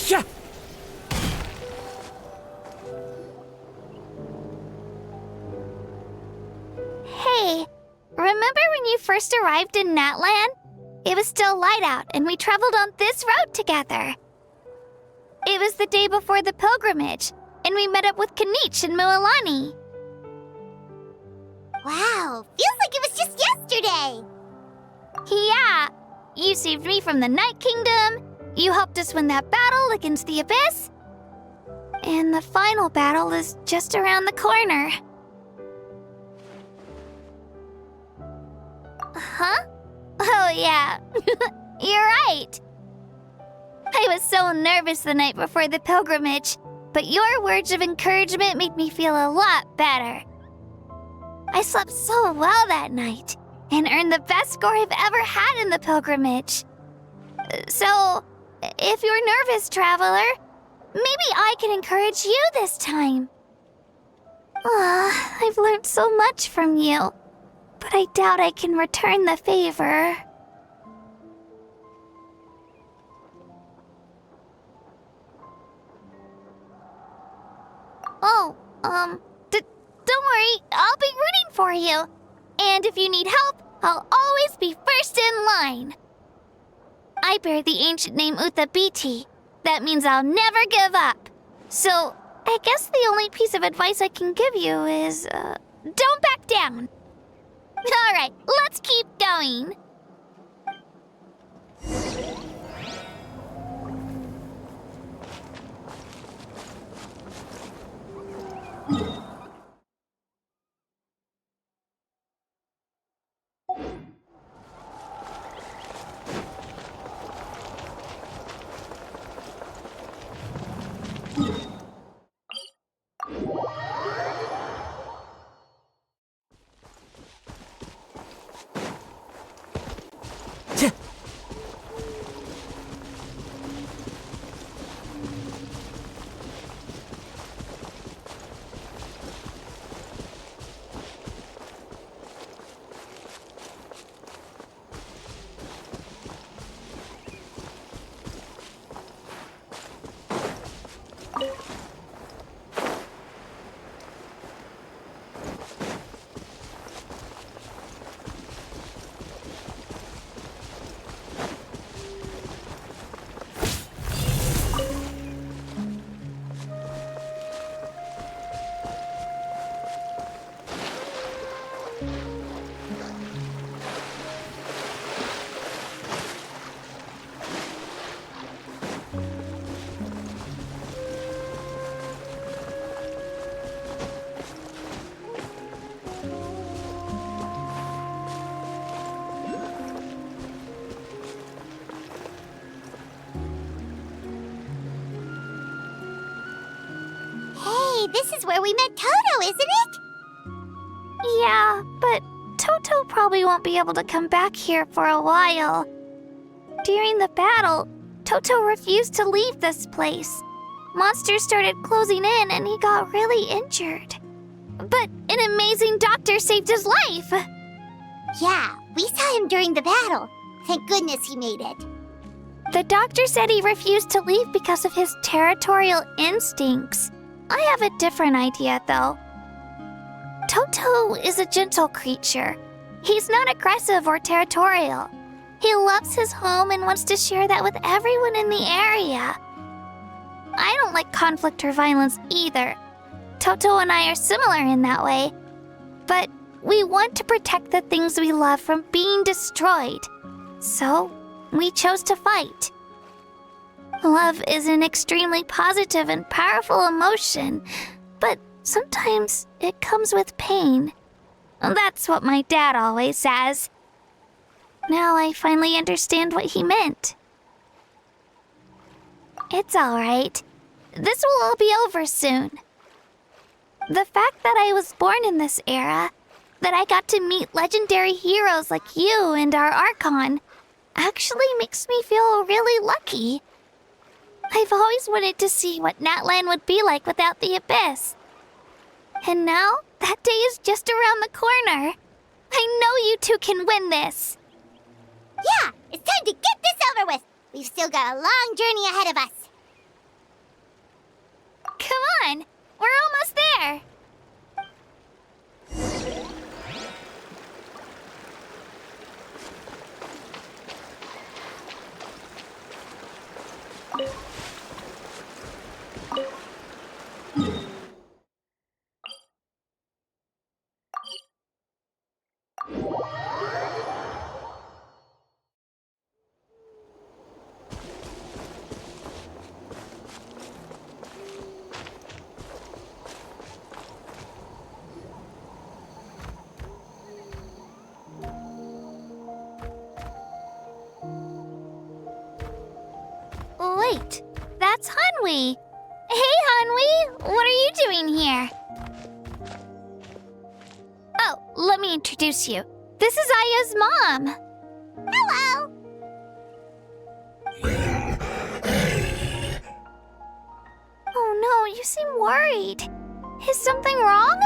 Yeah. Hey, remember when you first arrived in Natlan? It was still light out, and we traveled on this road together. It was the day before the pilgrimage, and we met up with Kanich and Mualani. Wow, feels like it was just yesterday. Yeah, you saved me from the Night Kingdom, you helped us win that battle against the Abyss, and the final battle is just around the corner. Huh? Oh yeah, you're right. I was so nervous the night before the pilgrimage, but your words of encouragement made me feel a lot better. I slept so well that night, and earned the best score I've ever had in the pilgrimage. So, if you're nervous, traveler, maybe I can encourage you this time. I've learned so much from you, but I doubt I can return the favor. Oh, don't worry, I'll be rooting for you. And if you need help, I'll always be first in line. I bear the ancient name Uthabiti. That means I'll never give up. So, I guess the only piece of advice I can give you is, don't back down. Alright, let's keep going. Hey, this is where we met Toto, isn't it? Yeah, but Toto probably won't be able to come back here for a while. During the battle, Toto refused to leave this place. Monsters started closing in and he got really injured. But an amazing doctor saved his life! Yeah, we saw him during the battle. Thank goodness he made it. The doctor said he refused to leave because of his territorial instincts. I have a different idea, though. Toto is a gentle creature. He's not aggressive or territorial. He loves his home and wants to share that with everyone in the area. I don't like conflict or violence either. Toto and I are similar in that way. But we want to protect the things we love from being destroyed. So, we chose to fight. Love is an extremely positive and powerful emotion, but sometimes it comes with pain. That's what my dad always says. Now I finally understand what he meant. It's alright. This will all be over soon. The fact that I was born in this era, that I got to meet legendary heroes like you and our Archon, actually makes me feel really lucky. I've always wanted to see what Natlan would be like without the Abyss. And now, that day is just around the corner. I know you two can win this. Yeah, it's time to get this over with. We've still got a long journey ahead of us. Come on, we're almost there. Wait, that's Hanwi. Hey, Hanwi, what are you doing here? Oh, let me introduce you. This is Aya's mom. Hello! Oh no, you seem worried. Is something wrong?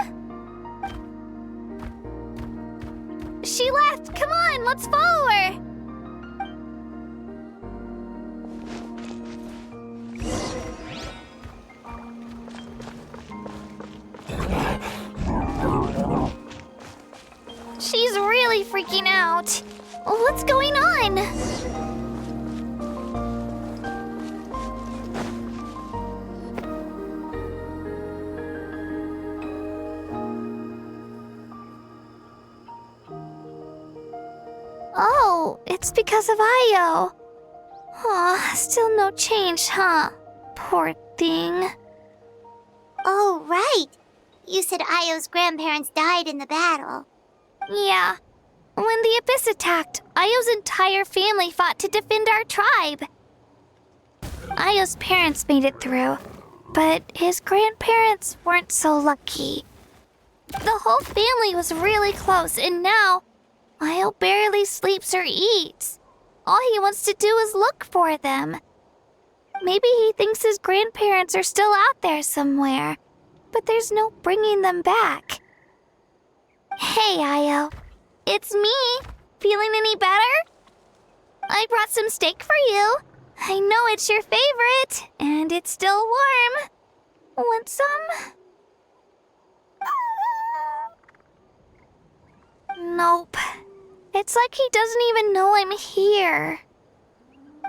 She left. Come on, let's follow her. She's really freaking out. What's going on? Oh, it's because of Io. Aw, still no change, huh? Poor thing. Oh, right. You said Io's grandparents died in the battle. Yeah. When the Abyss attacked, Io's entire family fought to defend our tribe. Io's parents made it through, but his grandparents weren't so lucky. The whole family was really close, and now Io barely sleeps or eats. All he wants to do is look for them. Maybe he thinks his grandparents are still out there somewhere, but there's no bringing them back. Hey, Io. It's me. Feeling any better? I brought some steak for you. I know it's your favorite, and it's still warm. Want some? Nope. It's like he doesn't even know I'm here.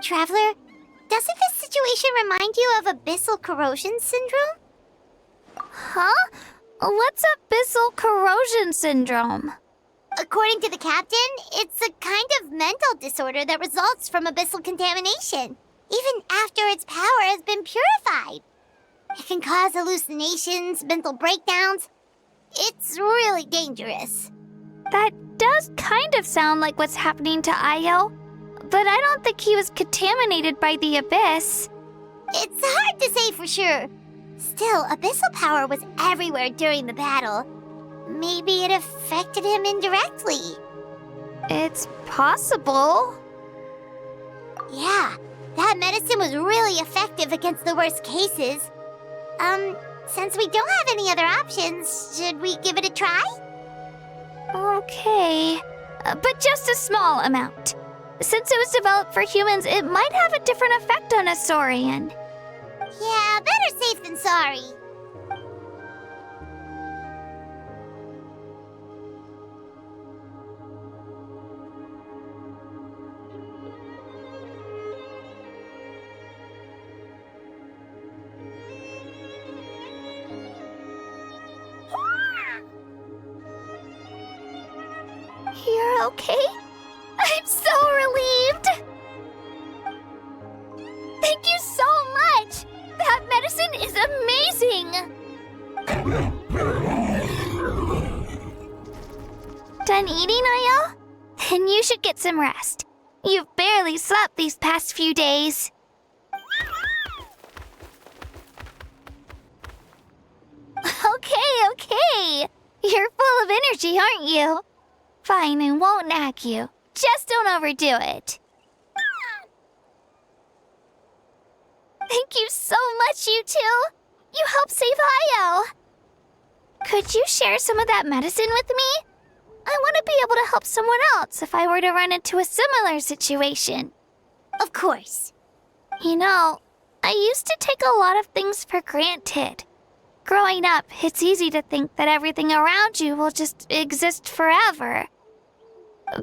Traveler, doesn't this situation remind you of abyssal corrosion syndrome? Huh? What's abyssal corrosion syndrome? According to the captain, it's a kind of mental disorder that results from abyssal contamination, even after its power has been purified. It can cause hallucinations, mental breakdowns. It's really dangerous. That does kind of sound like what's happening to Io, but I don't think he was contaminated by the Abyss. It's hard to say for sure. Still, abyssal power was everywhere during the battle. Maybe it affected him indirectly. It's possible. Yeah, that medicine was really effective against the worst cases. Since we don't have any other options, should we give it a try? Okay, but just a small amount. Since it was developed for humans, it might have a different effect on a Saurian. Yeah, better safe than sorry. You're okay? I'm so relieved! Thank you so much! That medicine is amazing! Done eating, Io? Then you should get some rest. You've barely slept these past few days. Okay. You're full of energy, aren't you? Fine, I won't nag you. Just don't overdo it. Thank you so much, you two. You helped save Io. Could you share some of that medicine with me? I want to be able to help someone else if I were to run into a similar situation. Of course. You know, I used to take a lot of things for granted. Growing up, it's easy to think that everything around you will just exist forever.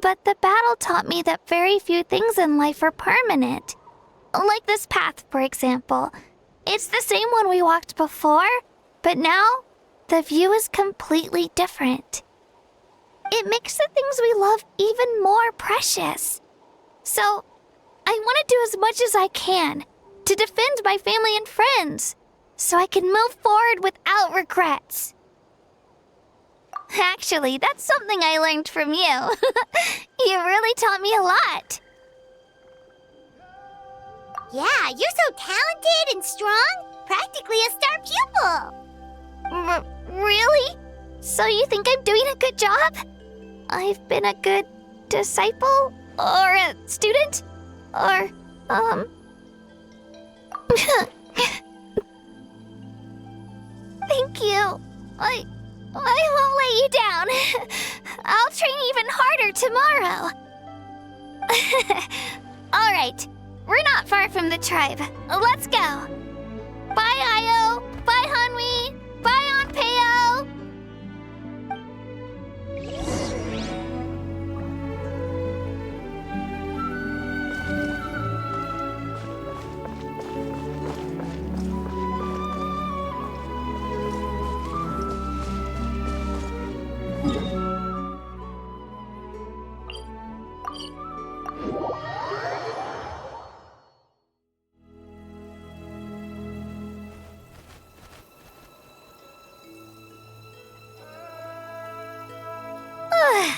But the battle taught me that very few things in life are permanent. Like this path, for example. It's the same one we walked before, but now the view is completely different. It makes the things we love even more precious. So, I want to do as much as I can to defend my family and friends, so I can move forward without regrets. Actually, that's something I learned from you. You really taught me a lot. Yeah, you're so talented and strong. Practically a star pupil. Really? So you think I'm doing a good job? I've been a good disciple? Or a student? Or, Thank you. I won't let you down. I'll train even harder tomorrow. All right, we're not far from the tribe. Let's go. Bye, Io. Bye, Hanwi. Bye, Onpeo.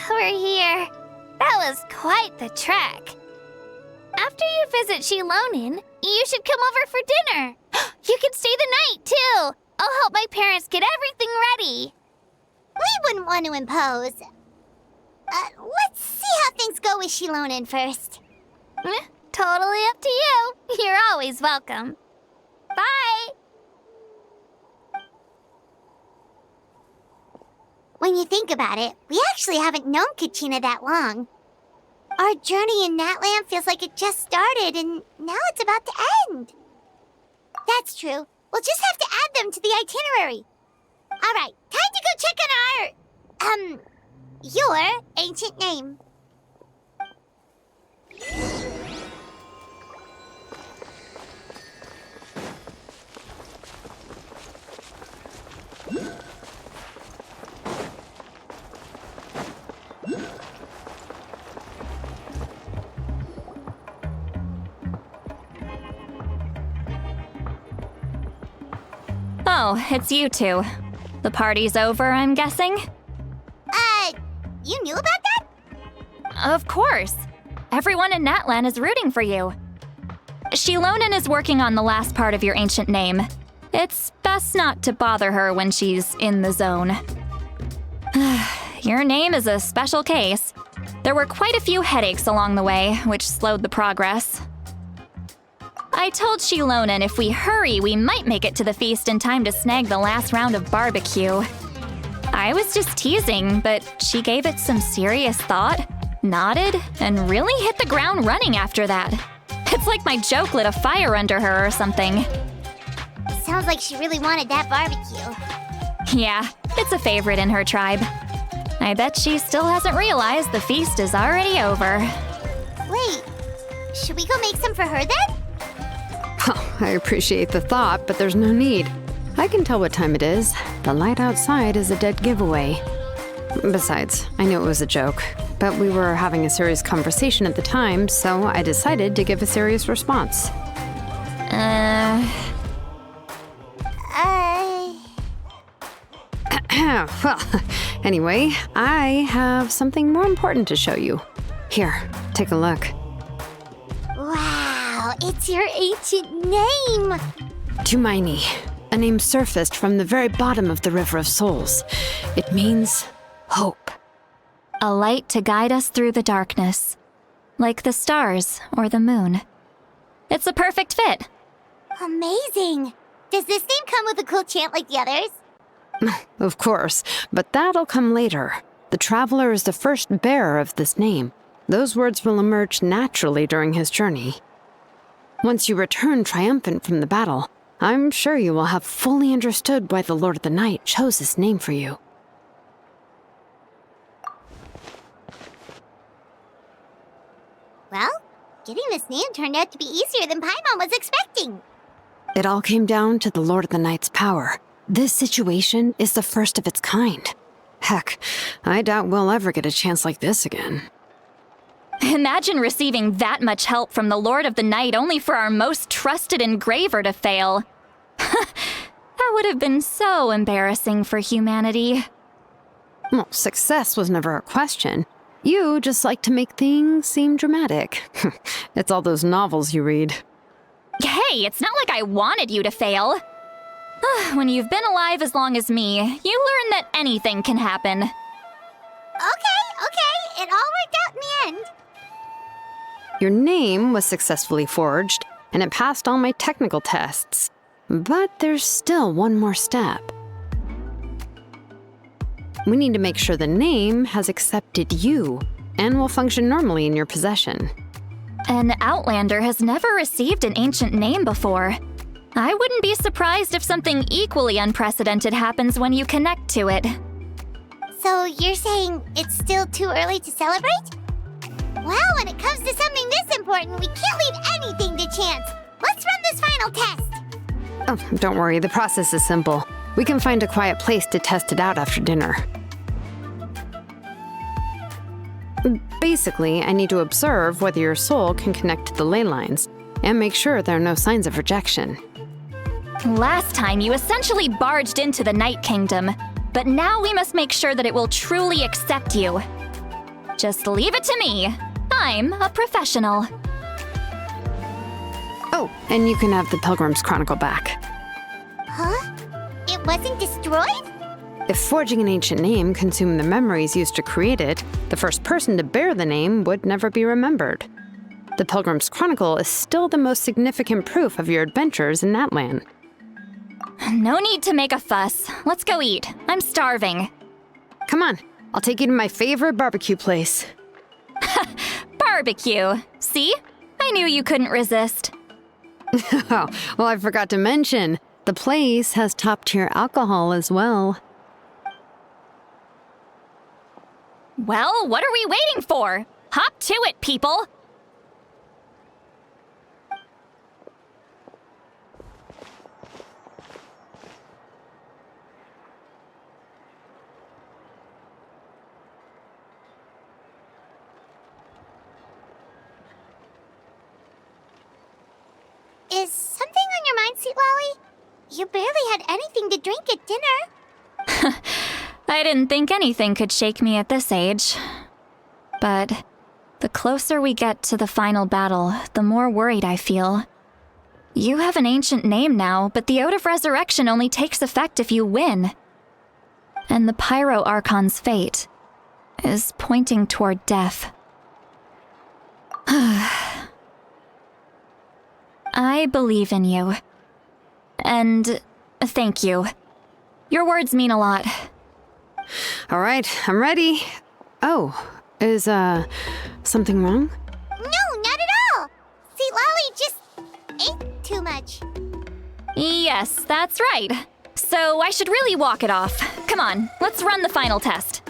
We're here. That was quite the trek. After you visit Shilonin, you should come over for dinner. You can stay the night, too. I'll help my parents get everything ready. We wouldn't want to impose. Let's see how things go with Shilonin first. Totally up to you. You're always welcome. Bye. When you think about it, we actually haven't known Kachina that long. Our journey in Natlan feels like it just started, and now it's about to end. That's true. We'll just have to add them to the itinerary. All right, time to go check on your ancient name. Oh, it's you two. The party's over, I'm guessing? You knew about that? Of course. Everyone in Natlan is rooting for you. Shilonin is working on the last part of your ancient name. It's best not to bother her when she's in the zone. Your name is a special case. There were quite a few headaches along the way, which slowed the progress. I told Shilonin if we hurry, we might make it to the feast in time to snag the last round of barbecue. I was just teasing, but she gave it some serious thought, nodded, and really hit the ground running after that. It's like my joke lit a fire under her or something. Sounds like she really wanted that barbecue. Yeah, it's a favorite in her tribe. I bet she still hasn't realized the feast is already over. Wait, should we go make some for her then? Oh, I appreciate the thought, but there's no need. I can tell what time it is. The light outside is a dead giveaway. Besides, I knew it was a joke, but we were having a serious conversation at the time, so I decided to give a serious response. Well, anyway, I have something more important to show you. Here, take a look. Wow, it's your ancient name! Tumaini, a name surfaced from the very bottom of the River of Souls. It means hope. A light to guide us through the darkness, like the stars or the moon. It's a perfect fit. Amazing! Does this name come with a cool chant like the others? Of course, but that'll come later. The Traveler is the first bearer of this name. Those words will emerge naturally during his journey. Once you return triumphant from the battle, I'm sure you will have fully understood why the Lord of the Night chose this name for you. Well, getting this name turned out to be easier than Paimon was expecting. It all came down to the Lord of the Night's power. This situation is the first of its kind. Heck, I doubt we'll ever get a chance like this again. Imagine receiving that much help from the Lord of the Night only for our most trusted engraver to fail. That would have been so embarrassing for humanity. Well, success was never a question. You just like to make things seem dramatic. It's all those novels you read. Hey, it's not like I wanted you to fail. When you've been alive as long as me, you learn that anything can happen. Okay. It all worked out in the end. Your name was successfully forged, and it passed all my technical tests. But there's still one more step. We need to make sure the name has accepted you and will function normally in your possession. An Outlander has never received an ancient name before. I wouldn't be surprised if something equally unprecedented happens when you connect to it. So you're saying it's still too early to celebrate? Well, when it comes to something this important, we can't leave anything to chance. Let's run this final test. Oh, don't worry, the process is simple. We can find a quiet place to test it out after dinner. Basically, I need to observe whether your soul can connect to the ley lines and make sure there are no signs of rejection. Last time, you essentially barged into the Night Kingdom, but now we must make sure that it will truly accept you. Just leave it to me. I'm a professional. Oh, and you can have the Pilgrim's Chronicle back. Huh? It wasn't destroyed? If forging an ancient name consumed the memories used to create it, the first person to bear the name would never be remembered. The Pilgrim's Chronicle is still the most significant proof of your adventures in Natlan. No need to make a fuss. Let's go eat. I'm starving. Come on, I'll take you to my favorite barbecue place. Barbecue. See? I knew you couldn't resist. Oh, well, I forgot to mention, the place has top-tier alcohol as well. Well, what are we waiting for? Hop to it, people! Is something on your mind, Sweet Lolly? You barely had anything to drink at dinner. I didn't think anything could shake me at this age. But the closer we get to the final battle, the more worried I feel. You have an ancient name now, but the Oath of Resurrection only takes effect if you win. And the Pyro Archon's fate is pointing toward death. I believe in you. And thank you. Your words mean a lot. All right, I'm ready. Oh, is, something wrong? No, not at all. Sweet Lolly just ate too much. Yes, that's right. So I should really walk it off. Come on, let's run the final test.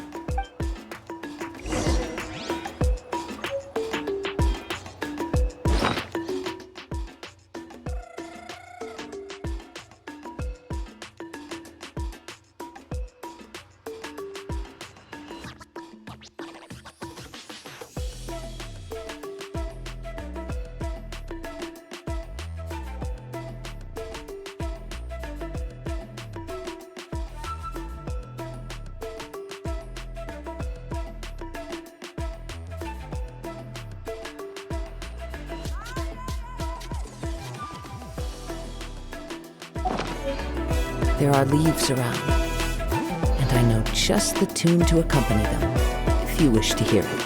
There are leaves around, and I know just the tune to accompany them, if you wish to hear it.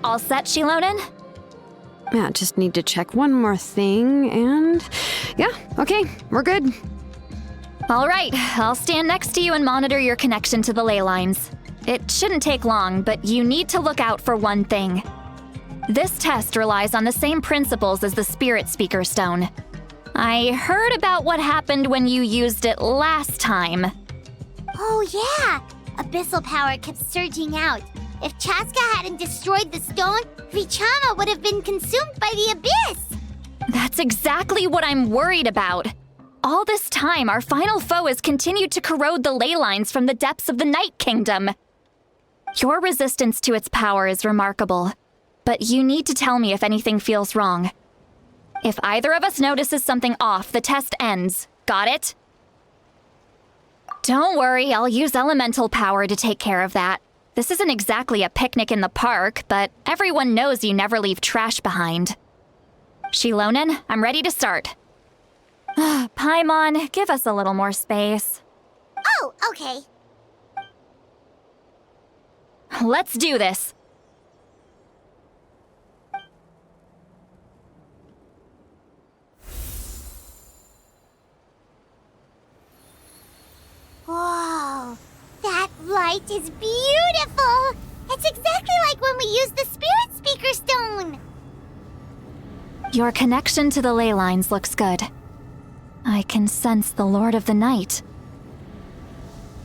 All set, Shilonen? Yeah, just need to check one more thing, and yeah, okay, we're good. All right, I'll stand next to you and monitor your connection to the ley lines. It shouldn't take long, but you need to look out for one thing. This test relies on the same principles as the Spirit Speaker Stone. I heard about what happened when you used it last time. Oh yeah! Abyssal power kept surging out. If Chaska hadn't destroyed the stone, Vichama would have been consumed by the abyss! That's exactly what I'm worried about. All this time, our final foe has continued to corrode the ley lines from the depths of the Night Kingdom. Your resistance to its power is remarkable, but you need to tell me if anything feels wrong. If either of us notices something off, the test ends. Got it? Don't worry, I'll use elemental power to take care of that. This isn't exactly a picnic in the park, but everyone knows you never leave trash behind. Shilonen, I'm ready to start. Paimon, give us a little more space. Oh, okay. Let's do this. Whoa, that light is beautiful! It's exactly like when we used the Spirit Speaker Stone! Your connection to the ley lines looks good. I can sense the Lord of the Night.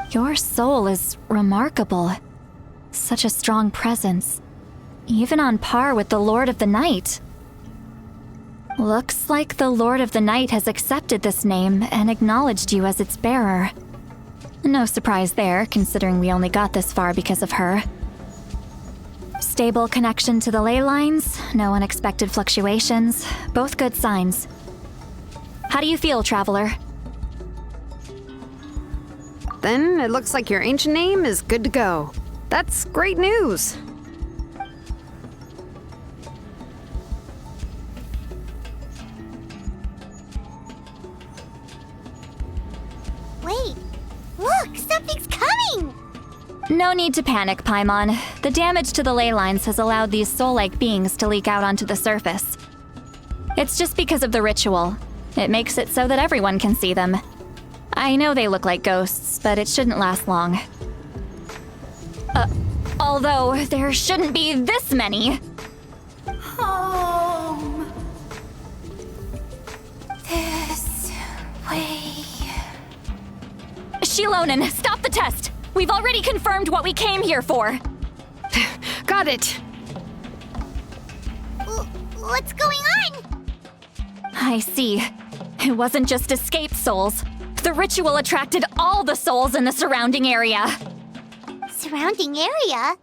Your soul is remarkable. Such a strong presence. Even on par with the Lord of the Night. Looks like the Lord of the Night has accepted this name and acknowledged you as its bearer. No surprise there, considering we only got this far because of her. Stable connection to the ley lines, no unexpected fluctuations, both good signs. How do you feel, Traveler? Then it looks like your ancient name is good to go. That's great news. Wait, look, something's coming! No need to panic, Paimon. The damage to the ley lines has allowed these soul-like beings to leak out onto the surface. It's just because of the ritual. It makes it so that everyone can see them. I know they look like ghosts, but it shouldn't last long. Although there shouldn't be this many. Home. This way. Shilonen, stop the test! We've already confirmed what we came here for. Got it. What's going on? I see. It wasn't just escaped souls. The ritual attracted all the souls in the surrounding area. Surrounding area?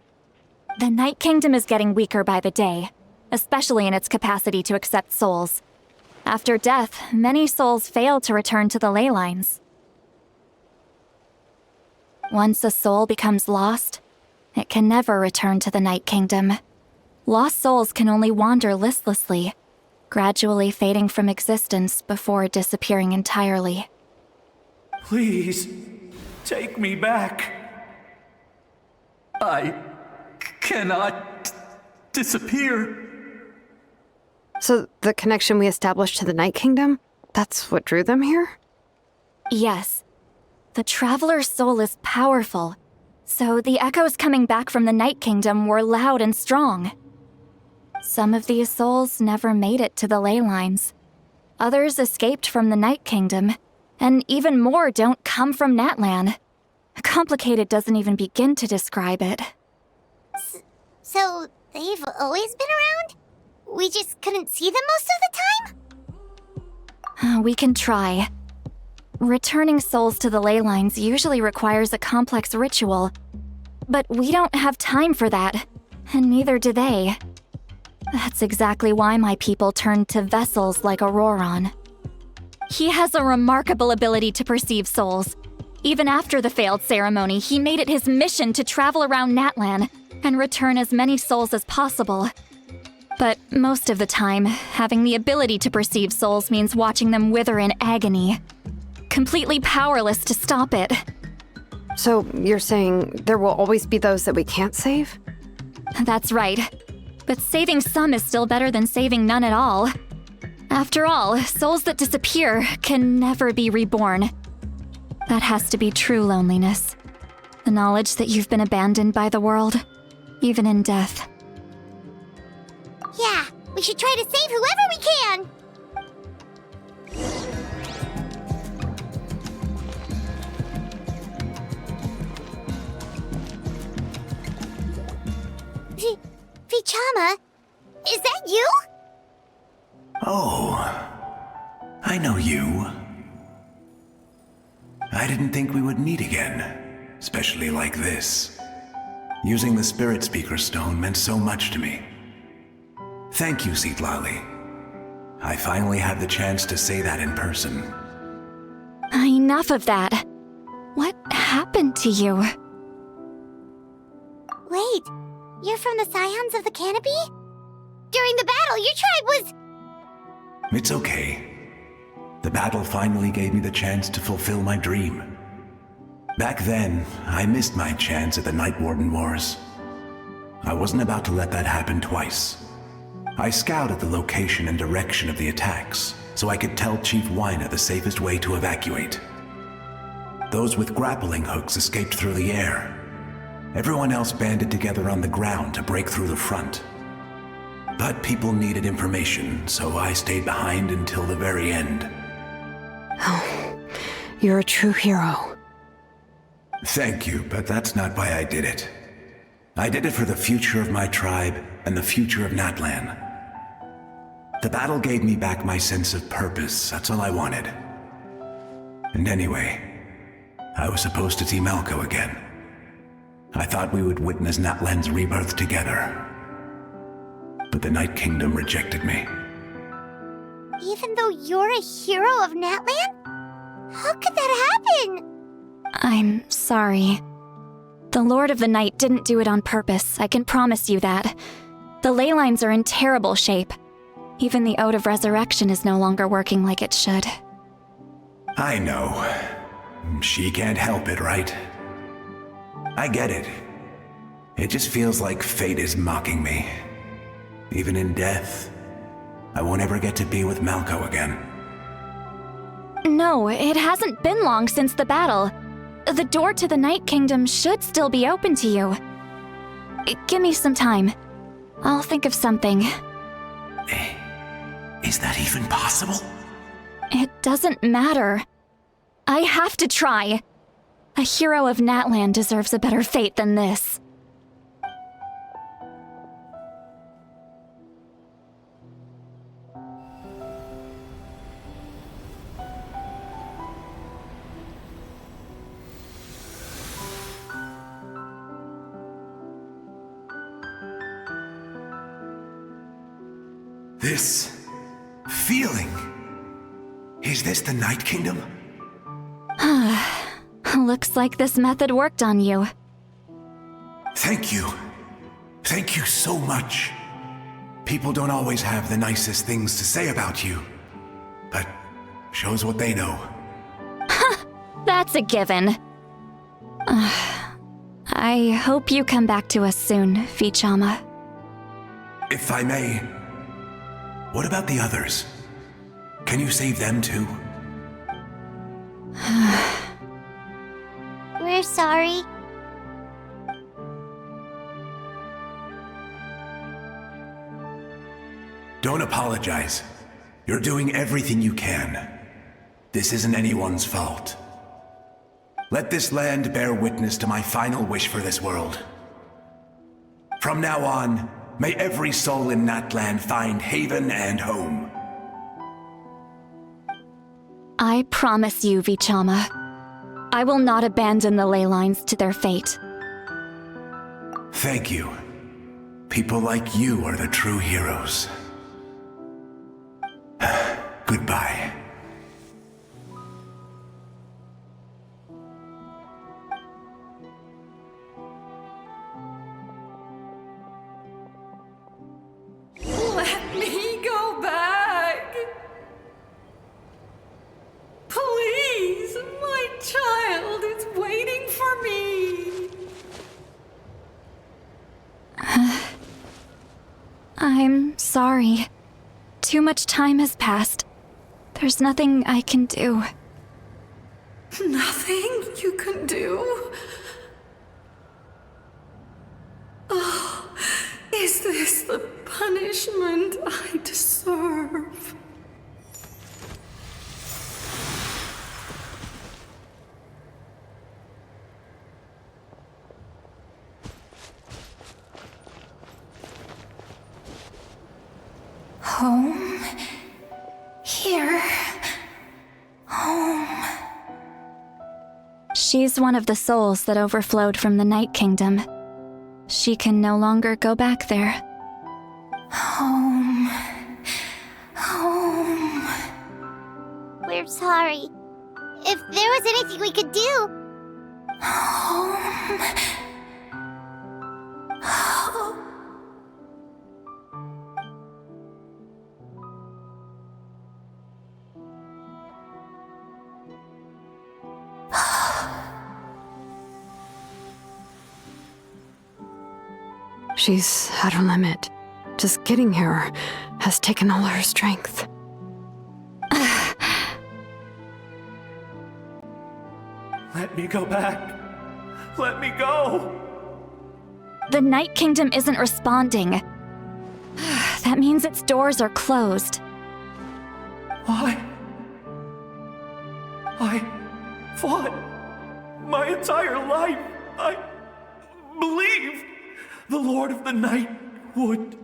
The Night Kingdom is getting weaker by the day, especially in its capacity to accept souls. After death, many souls fail to return to the ley lines. Once a soul becomes lost, it can never return to the Night Kingdom. Lost souls can only wander listlessly, gradually fading from existence before disappearing entirely. Please, take me back. I cannot disappear. So the connection we established to the Night Kingdom, that's what drew them here? Yes. The Traveler's soul is powerful, so the echoes coming back from the Night Kingdom were loud and strong. Some of these souls never made it to the ley lines. Others escaped from the Night Kingdom, and even more don't come from Natlan. Complicated doesn't even begin to describe it. So, they've always been around? We just couldn't see them most of the time? We can try. Returning souls to the ley lines usually requires a complex ritual, but we don't have time for that, and neither do they. That's exactly why my people turned to vessels like Auroron. He has a remarkable ability to perceive souls. Even after the failed ceremony, he made it his mission to travel around Natlan and return as many souls as possible. But most of the time, having the ability to perceive souls means watching them wither in agony. Completely powerless to stop it. So you're saying there will always be those that we can't save? That's right. But saving some is still better than saving none at all. After all, souls that disappear can never be reborn. That has to be true loneliness. The knowledge that you've been abandoned by the world, even in death. Yeah, we should try to save whoever we can! Vichama, is that you? Oh, I know you. I didn't think we would meet again, especially like this. Using the Spirit Speaker Stone meant so much to me. Thank you, Citlali. I finally had the chance to say that in person. Enough of that. What happened to you? Wait, you're from the Scions of the Canopy? During the battle, your tribe was... It's okay. The battle finally gave me the chance to fulfill my dream. Back then, I missed my chance at the Night Warden Wars. I wasn't about to let that happen twice. I scouted the location and direction of the attacks, so I could tell Chief Wyna the safest way to evacuate. Those with grappling hooks escaped through the air. Everyone else banded together on the ground to break through the front. But people needed information, so I stayed behind until the very end. Oh, you're a true hero. Thank you, but that's not why I did it. I did it for the future of my tribe and the future of Natlan. The battle gave me back my sense of purpose, that's all I wanted. And anyway, I was supposed to see Malco again. I thought we would witness Natlan's rebirth together. But the Night Kingdom rejected me. Even though you're a hero of Natlan? How could that happen? I'm sorry. The Lord of the Night didn't do it on purpose, I can promise you that. The ley lines are in terrible shape. Even the Ode of Resurrection is no longer working like it should. I know. She can't help it, right? I get it. It just feels like fate is mocking me. Even in death, I won't ever get to be with Malco again. No, it hasn't been long since the battle. The door to the Night Kingdom should still be open to you. Give me some time. I'll think of something. Is that even possible? It doesn't matter. I have to try. A hero of Natlan deserves a better fate than this. This feeling. Is this the Night Kingdom? Looks like this method worked on you. Thank you. Thank you so much. People don't always have the nicest things to say about you, but shows what they know. That's a given. I hope you come back to us soon, Vichama. If I may, what about the others? Can you save them too? We're sorry. Don't apologize. You're doing everything you can. This isn't anyone's fault. Let this land bear witness to my final wish for this world. From now on, may every soul in Natlan find haven and home. I promise you, Vichama. I will not abandon the ley lines to their fate. Thank you. People like you are the true heroes. Goodbye. Let me go back. Please, my child is waiting for me. I'm sorry. Too much time has passed. There's nothing I can do. Nothing you can do? Oh, is this the punishment I deserve? Home. Here. Home. She's one of the souls that overflowed from the Night Kingdom. She can no longer go back there. Home. Home. We're sorry. If there was anything we could do. Home. Home. She's at her limit. Just getting here has taken all her strength. Let me go back. Let me go. The Night Kingdom isn't responding. That means its doors are closed. Why? I fought my entire life. I believed the Lord of the Night would.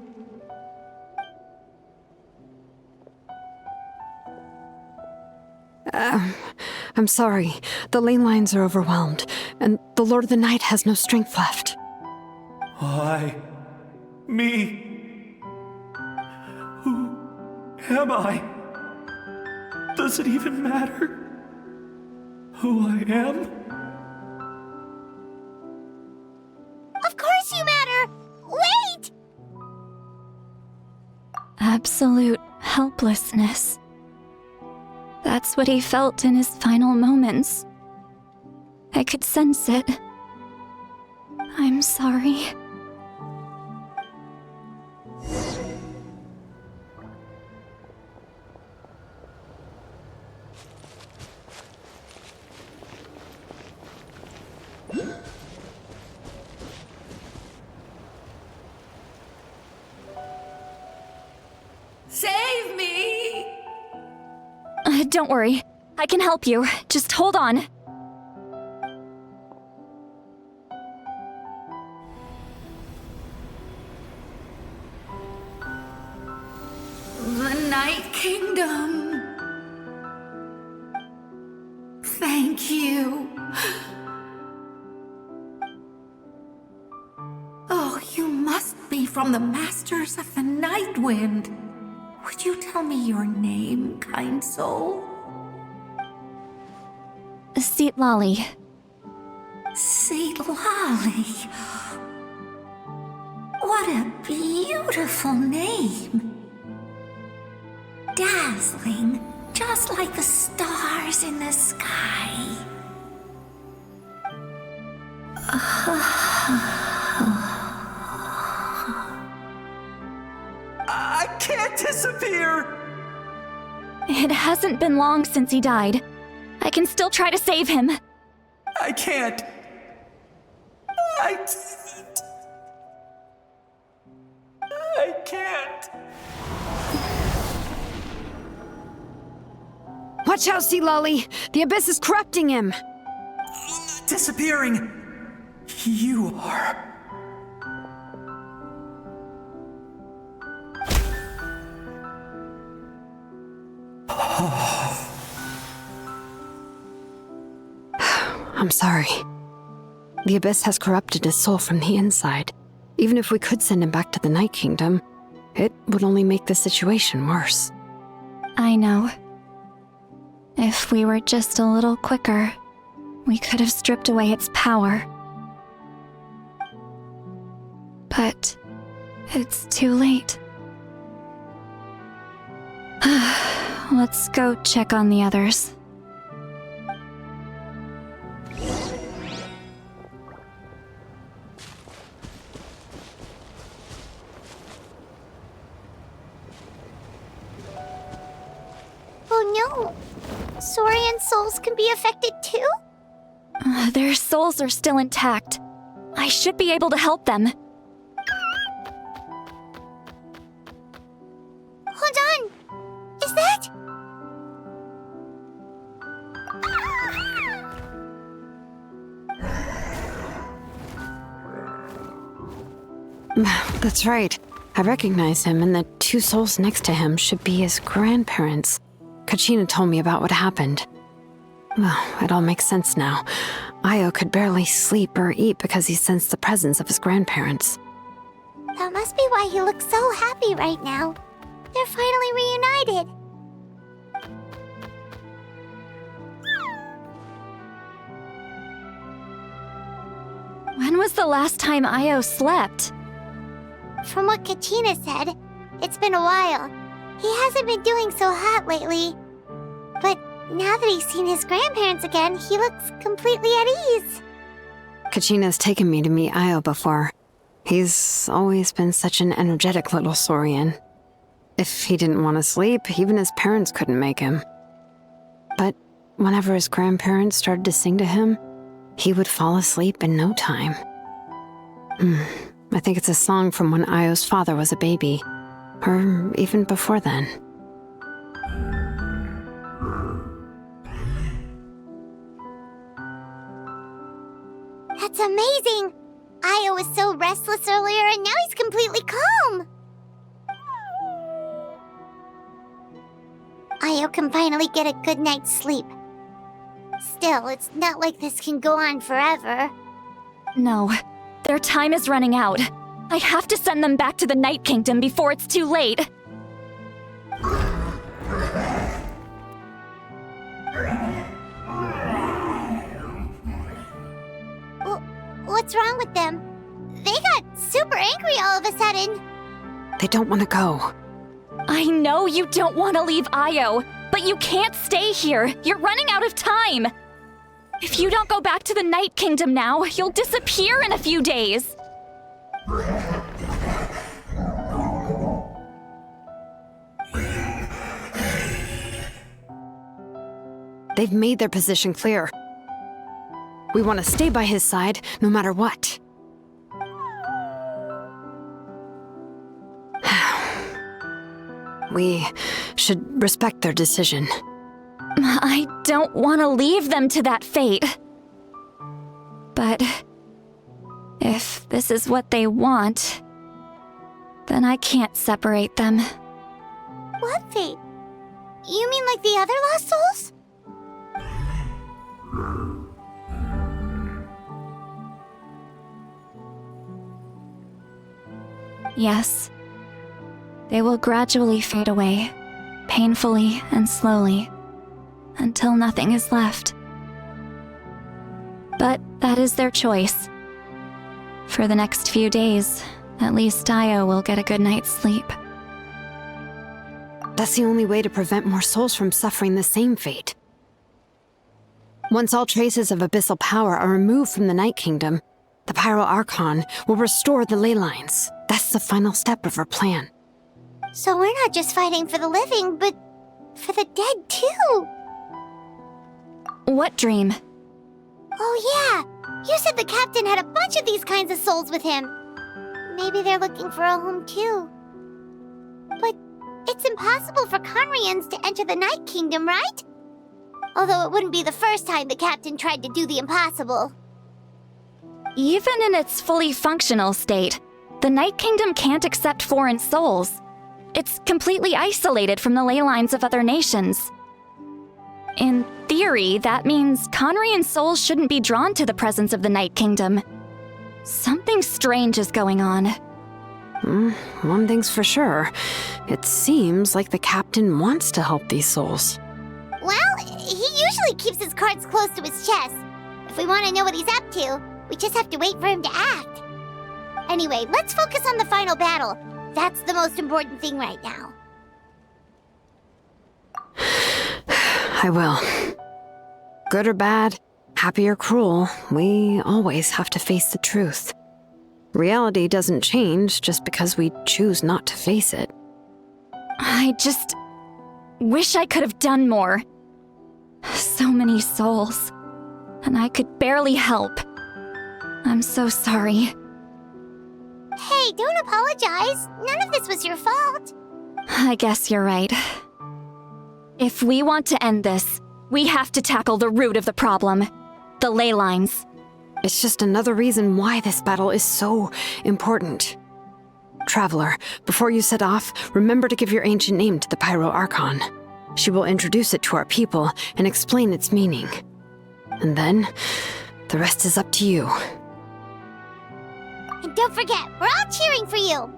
I'm sorry. The ley lines are overwhelmed, and the Lord of the Night has no strength left. Why? Me? Who am I? Does it even matter who I am? Of course you matter! Wait! Absolute helplessness. That's what he felt in his final moments. I could sense it. I'm sorry. Save me! Don't worry. I can help you. Just hold on. The Night Kingdom. Thank you. Oh, you must be from the Masters of the Night Wind. Would you tell me your name, kind soul? Seat Lolly. Saint Lolly. What a beautiful name. Dazzling, just like the stars in the sky. I can't disappear! It hasn't been long since he died. I can still try to save him. I can't. I can't. Watch out, Sea Lolly! The Abyss is corrupting him! Disappearing. You are. I'm sorry. The Abyss has corrupted his soul from the inside. Even if we could send him back to the Night Kingdom, it would only make the situation worse. I know. If we were just a little quicker, we could have stripped away its power. But it's too late. Let's go check on the others. So, Saurian souls can be affected too? Their souls are still intact. I should be able to help them. Hold on! Is that? That's right. I recognize him, and the two souls next to him should be his grandparents. Kachina told me about what happened. Well, it all makes sense now. Io could barely sleep or eat because he sensed the presence of his grandparents. That must be why he looks so happy right now. They're finally reunited. When was the last time Io slept? From what Kachina said, it's been a while. He hasn't been doing so hot lately. But now that he's seen his grandparents again, he looks completely at ease. Kachina's taken me to meet Io before. He's always been such an energetic little Saurian. If he didn't want to sleep, even his parents couldn't make him. But whenever his grandparents started to sing to him, he would fall asleep in no time. I think it's a song from when Io's father was a baby, or even before then. That's amazing! Io was so restless earlier, and now he's completely calm! Io can finally get a good night's sleep. Still, it's not like this can go on forever. No, their time is running out. I have to send them back to the Night Kingdom before it's too late. What's wrong with them? They got super angry all of a sudden. They don't want to go. I know you don't want to leave Io, but you can't stay here. You're running out of time. If you don't go back to the Night Kingdom now, you'll disappear in a few days. They've made their position clear. We want to stay by his side, no matter what. We should respect their decision. I don't want to leave them to that fate. But if this is what they want, then I can't separate them. What fate? You mean like the other lost souls? Yes. They will gradually fade away, painfully and slowly, until nothing is left. But that is their choice. For the next few days, at least Io will get a good night's sleep. That's the only way to prevent more souls from suffering the same fate. Once all traces of abyssal power are removed from the Night Kingdom, the Natlan Archon will restore the ley lines. That's the final step of our plan. So we're not just fighting for the living, but for the dead too. What dream? Oh yeah, you said the captain had a bunch of these kinds of souls with him. Maybe they're looking for a home too. But it's impossible for Conrians to enter the Night Kingdom, right? Although it wouldn't be the first time the captain tried to do the impossible. Even in its fully functional state, the Night Kingdom can't accept foreign souls. It's completely isolated from the ley lines of other nations. In theory, that means Conrian souls shouldn't be drawn to the presence of the Night Kingdom. Something strange is going on. One thing's for sure. It seems like the captain wants to help these souls. Well, he usually keeps his cards close to his chest. If we want to know what he's up to, we just have to wait for him to act. Anyway, let's focus on the final battle. That's the most important thing right now. I will. Good or bad, happy or cruel, we always have to face the truth. Reality doesn't change just because we choose not to face it. wish I could have done more. So many souls, and I could barely help. I'm so sorry. Hey, don't apologize. None of this was your fault. I guess you're right. If we want to end this, we have to tackle the root of the problem. The ley lines. It's just another reason why this battle is so important. Traveler, before you set off, remember to give your ancient name to the Pyro Archon. She will introduce it to our people and explain its meaning. And then, the rest is up to you. And don't forget, we're all cheering for you.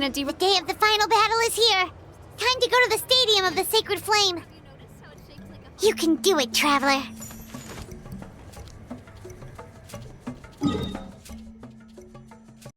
The day of the final battle is here. Time to go to the Stadium of the Sacred Flame. You can do it, Traveler.